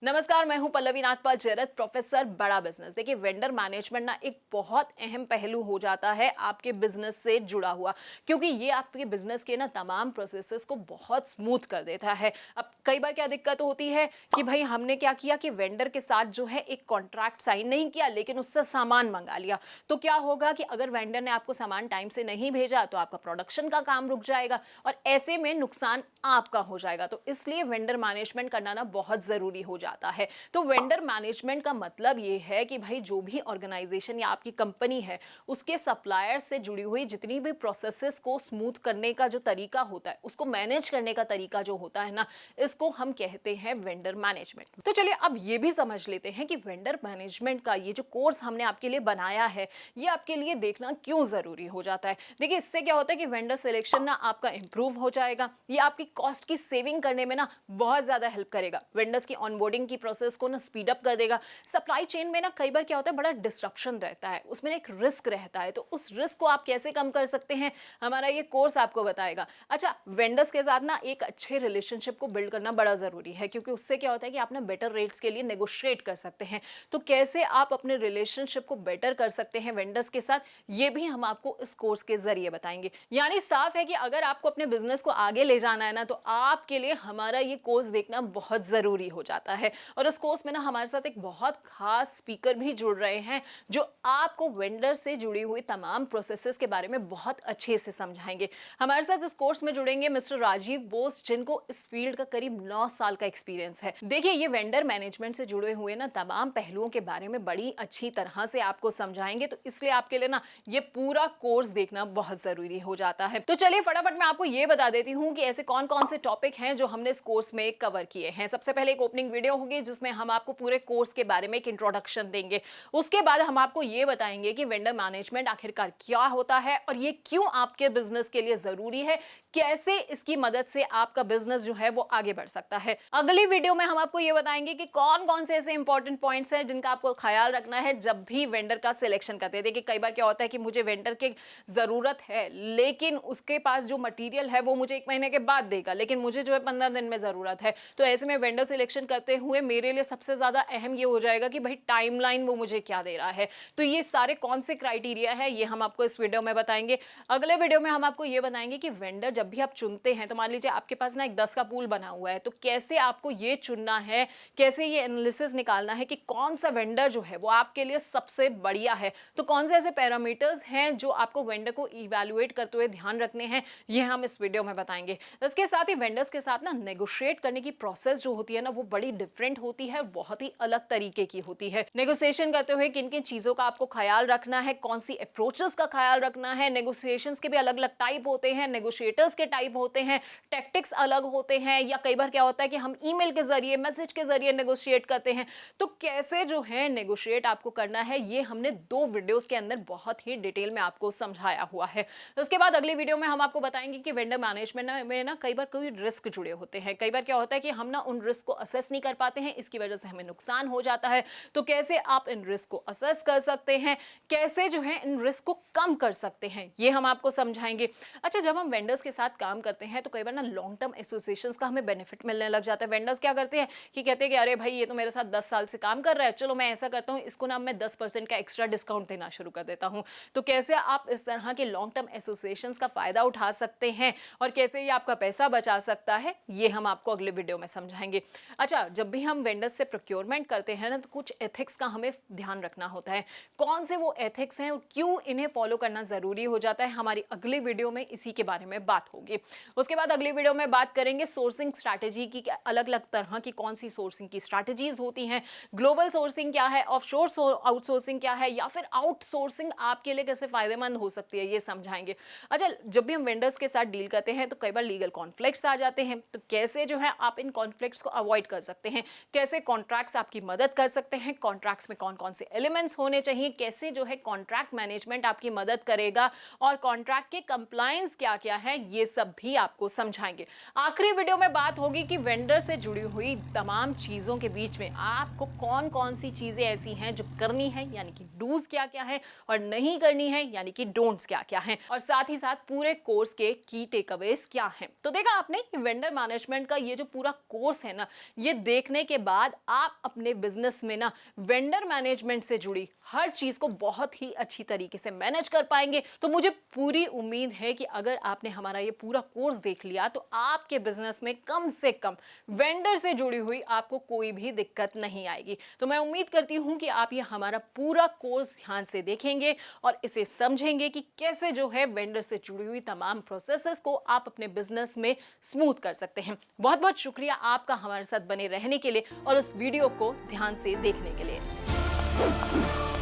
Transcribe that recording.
नमस्कार, मैं हूं पल्लवी नागपाल जरत, प्रोफेसर बड़ा बिजनेस। देखिए, वेंडर मैनेजमेंट ना एक बहुत अहम पहलू हो जाता है आपके बिजनेस से जुड़ा हुआ, क्योंकि ये आपके बिजनेस के ना तमाम प्रोसेसेस को बहुत स्मूथ कर देता है। अब कई बार क्या दिक्कत होती है कि भाई हमने क्या किया कि वेंडर के साथ जो है एक कॉन्ट्रैक्ट साइन नहीं किया, लेकिन उससे सामान मंगा लिया। तो क्या होगा कि अगर वेंडर ने आपको सामान टाइम से नहीं भेजा तो आपका प्रोडक्शन का काम रुक जाएगा और ऐसे में नुकसान आपका हो जाएगा। तो इसलिए वेंडर मैनेजमेंट करना ना बहुत जरूरी हो जाता है। तो वेंडर मैनेजमेंट का मतलब ये है कि भाई जो भी ऑर्गेनाइजेशन या आपकी कंपनी है, उसके सप्लायर से जुड़ी हुई जितनी भी प्रोसेसेस को स्मूथ करने का जो तरीका होता है, उसको मैनेज करने का तरीका जो होता है ना, इसको हम कहते हैं वेंडर मैनेजमेंट। तो चलिए अब ये भी समझ लेते हैं कि वेंडर मैनेजमेंट का ये जो कोर्स हमने आपके लिए बनाया है, ये आपके लिए देखना क्यों जरूरी हो जाता है। देखिए, इससे क्या होता है कि वेंडर सिलेक्शन ना आपका इंप्रूव हो जाएगा। ये आपकी कॉस्ट की सेविंग करने में ना बहुत ज्यादा हेल्प करेगा। वेंडर्स की ऑनबोर्डिंग की प्रोसेस को ना स्पीड अप कर देगा। सप्लाई चेन में ना कई बार क्या होता है, बड़ा डिस्ट्रप्शन रहता है, उसमें एक रिस्क रहता है। तो उस रिस्क को आप कैसे कम कर सकते हैं, हमारा ये कोर्स आपको बताएगा। अच्छा, वेंडर्स के साथ ना एक अच्छे रिलेशनशिप को बिल्ड करना बड़ा जरूरी है, क्योंकि उससे क्या होता है कि आप ना बेटर रेट्स के लिए नेगोशिएट कर सकते हैं। तो कैसे आप अपने रिलेशनशिप को बेटर कर सकते हैं वेंडर्स के साथ, ये भी हम आपको इस कोर्स के जरिए बताएंगे। यानी साफ है कि अगर आपको अपने बिजनेस को आगे ले जाना है ना, तो आपके लिए हमारा ये कोर्स देखना बहुत जरूरी हो जाता है। और इस कोर्स में ना हमारे साथ एक बहुत खास स्पीकर भी जुड़ रहे हैं, जो आपको वेंडर से जुड़ी हुई तमाम प्रोसेसेस के बारे में बहुत अच्छे से समझाएंगे। हमारे साथ इस कोर्स में जुड़ेंगे मिस्टर राजीव बोस, जिनको इस फील्ड का करीब 9 साल का एक्सपीरियंस है। देखिए, ये वेंडर मैनेजमेंट से जुड़े हुए ना तमाम पहलुओं के बारे में बड़ी अच्छी तरह से आपको समझाएंगे। तो इसलिए आपके लिए ना ये पूरा कोर्स देखना बहुत जरूरी हो जाता है। तो चलिए फटाफट मैं आपको ये बता देती हूँ कि ऐसे कौन कौन से टॉपिक हैं जो हमने इस कोर्स में कवर किए हैं। सबसे पहले एक ओपनिंग वीडियो होगी, जिसमें हम आपको पूरे कोर्स के बारे में एक इंट्रोडक्शन देंगे। उसके बाद हम आपको ये बताएंगे कि वेंडर मैनेजमेंट आखिरकार क्या होता है और ये क्यों आपके बिजनेस के लिए जरूरी है, कैसे इसकी मदद से आपका बिजनेस जो है वो आगे बढ़ सकता है। अगली वीडियो में हम आपको ये बताएंगे कि कौन कौन से ऐसे इंपॉर्टेंट पॉइंट्स हैं जिनका आपको ख्याल रखना है जब भी वेंडर का सिलेक्शन करते हैं। देखिए, कई बार क्या होता है कि मुझे वेंडर की जरूरत है, लेकिन उसके पास जो मटेरियल है वो मुझे 1 महीने के बाद देगा, लेकिन मुझे जो है 15 दिन में जरूरत है। तो ऐसे में वेंडर सिलेक्शन करते हुए मेरे लिए सबसे ज्यादा अहम ये हो जाएगा कि भाई टाइमलाइन वो मुझे क्या दे रहा है। तो ये सारे कौन से क्राइटेरिया है, ये हम आपको इस वीडियो में बताएंगे। अगले वीडियो में हम आपको ये बताएंगे कि वेंडर जब भी आप चुनते हैं, तो मान लीजिए आपके पास ना एक 10 का पूल बना हुआ है, तो कैसे आपको ये चुनना है, कैसे ये एनालिसिस निकालना है कि कौन सा वेंडर जो है वो आपके लिए सबसे बढ़िया है। तो कौन से ऐसे पैरामीटर्स हैं जो आपको वेंडर को इवैल्यूएट करते हुए ध्यान रखने हैं, ये हम इस वीडियो में बताएंगे। इसके साथ ही वेंडर्स के साथ ना नेगोशिएट करने की प्रोसेस जो होती है ना, वो बड़ी डिफरेंट होती है, बहुत ही अलग तरीके की होती है। नेगोशिएशन करते हुए किन किन चीजों का आपको ख्याल रखना है, कौन सी अप्रोचेस का ख्याल रखना है। नेगोशिएशंस के भी अलग अलग टाइप होते हैं, नेगोशिएटर्स के टाइप होते हैं, टैक्टिक्स अलग होते हैं, या कई बार क्या होता है कि हम ईमेल के जरिए, मैसेज के जरिए नेगोशिएट करते हैं। तो कैसे जो है नेगोशिएट आपको करना है, ये हमने 2 वीडियोस के अंदर बहुत ही डिटेल में आपको समझाया हुआ है। उसके बाद अगली वीडियो में हम आपको बताएंगे कि वेंडर मैनेजमेंट में ना कई बार कोई रिस्क जुड़े होते हैं। कई बार क्या होता है कि हम ना उन रिस्क को असेस नहीं कर पाते हैं, इसकी वजह से हमें नुकसान हो जाता है। तो कैसे आप इन रिस्क को असेस कर सकते हैं, कैसे जो है इन रिस्क को कम कर सकते हैं, ये हम आपको समझाएंगे। अच्छा, जब हम वेंडर्स के साथ काम करते हैं तो कई बार ना लॉन्ग टर्म एसोसिएशंस का हमें बेनिफिट मिलने लग जाता है। वेंडर्स क्या करते हैं कि कहते हैं कि अरे भाई, ये तो मेरे साथ 10 साल से काम कर रहा है, चलो मैं ऐसा करता हूँ, इसको ना मैं 10% का एक्स्ट्रा डिस्काउंट देना शुरू कर देता हूँ। तो कैसे आप इस तरह के लॉन्ग टर्म एसोसिएशंस का फायदा उठा सकते हैं और कैसे ये आपका पैसा बचा सकता है, ये हम आपको अगले वीडियो में समझाएंगे। अच्छा, जब भी हम वेंडर्स से प्रोक्योरमेंट करते हैं ना, तो कुछ एथिक्स का हमें ध्यान रखना होता है। कौन से वो एथिक्स हैं और क्यों इन्हें फॉलो करना जरूरी हो जाता है, हमारी अगली वीडियो में इसी के बारे में बात होगी। उसके बाद अगली वीडियो में बात करेंगे सोर्सिंग स्ट्रैटेजी की, अलग अलग तरह की कौन सी सोर्सिंग की स्ट्रैटेजीज होती हैं, ग्लोबल सोर्सिंग क्या है, ऑफशोर आउटसोर्सिंग क्या है, या फिर आउटसोर्सिंग आपके लिए कैसे फायदेमंद हो सकती है, ये समझाएंगे। अच्छा, जब भी हम वेंडर्स के साथ डील करते हैं तो कई बार लीगल कॉन्फ्लिक्ट्स आ जाते हैं, तो कैसे जो है आप इन कॉन्फ्लिक्ट्स को अवॉइड कर सकते हैं, कैसे कॉन्ट्रैक्ट्स आपकी मदद कर सकते हैं, कॉन्ट्रैक्ट्स में कौन कौन से एलिमेंट्स होने चाहिए, कैसे जो है कॉन्ट्रैक्ट मैनेजमेंट आपकी मदद करेगा, और कॉन्ट्रैक्ट के कंप्लायंस क्या क्या है, ये सब भी आपको समझाएंगे। आखिरी वीडियो में बात होगी कि वेंडर से जुड़ी हुई तमाम चीजों के बीच में आपको कौन कौन सी चीजें ऐसी हैं जो करनी है, यानी कि डूज क्या क्या है, और नहीं करनी है, यानी कि डोंट्स क्या क्या हैं, और साथ ही साथ पूरे कोर्स के की टेकअवेज क्या हैं। तो देखा आपने कि वेंडर मैनेजमेंट का ये जो पूरा कोर्स है ना, ये देखने सीखने के बाद आप अपने बिजनेस में ना वेंडर मैनेजमेंट से जुड़ी हर चीज को बहुत ही अच्छी तरीके से मैनेज कर पाएंगे। तो मुझे पूरी उम्मीद है कि अगर आपने हमारा ये पूरा कोर्स देख लिया तो आपके बिजनेस में कम से कम वेंडर से जुड़ी हुई आपको कोई भी दिक्कत नहीं आएगी। तो मैं उम्मीद करती हूं कि आप ये हमारा पूरा कोर्स ध्यान से देखेंगे और इसे समझेंगे कि कैसे जो है वेंडर से जुड़ी हुई तमाम प्रोसेसेस को आप अपने बिजनेस में स्मूथ कर सकते हैं। बहुत बहुत शुक्रिया आपका हमारे साथ बने रहने के लिए और उस वीडियो को ध्यान से देखने के लिए।